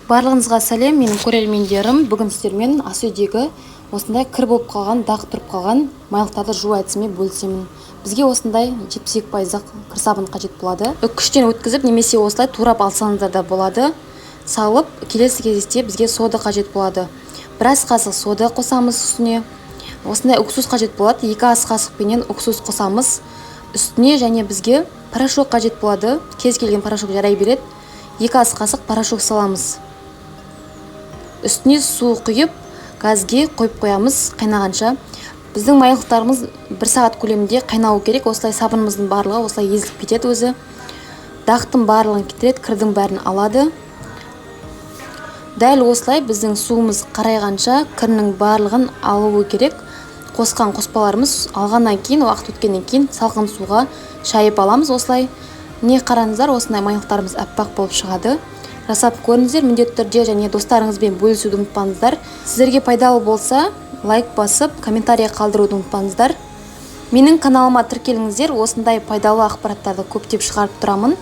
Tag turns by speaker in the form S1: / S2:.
S1: Барлығыңызға сәлем, менің көрермендерім. Бүгін сіздермен ас үйдегі осындай кір болып қалған, дақ тұрып қалған майлықтарды жуу әдісімен бөлісемін. Бізге осындай 72% кір сабын қажет болады. Үккіштен өткізіп немесе осылай турап алсаңыздар да болады. Салып, келесі кезекте бізге сода қажет болады. Біраз қасық сода қосамыз үстіне. Осындай уксус қажет болады. 2 ас қасықпенен уксус қосамыз. Үстіне және бізге порошок қажет болады. Кез келген порошок жарай береді. 2 ас қасық порошок саламыз. Үстіне су құйып, газге қойып қоямыз қайнағанша. Біздің майлықтарымыз 1 сағат көлемінде қайнауы керек. Осылай сабынымыздың барлығы осылай езіліп кетеді өзі. Дақтың барлығын кетіреді, кірдің бәрін алады. Дәл осылай біздің суымыз қарайғанша кірінің барлығын алуы керек. Қосқан қоспаларымыз алғаннан кейін, уақыт өткеннен кейін салқын суға шайып аламыз. Осылай не қараңыздар, осындай майлықтарымыз аппақ болып шығады. Жасап көріңіздер, міндетті түрде және достарыңызбен бөлісуді ұмытпаңыздар. Сіздерге пайдалы болса, лайк басып, комментарий қалдыруды ұмытпаңыздар. Менің каналыма тіркеліңіздер, осындай пайдалы ақпараттарды көптеп шығарып тұрамын.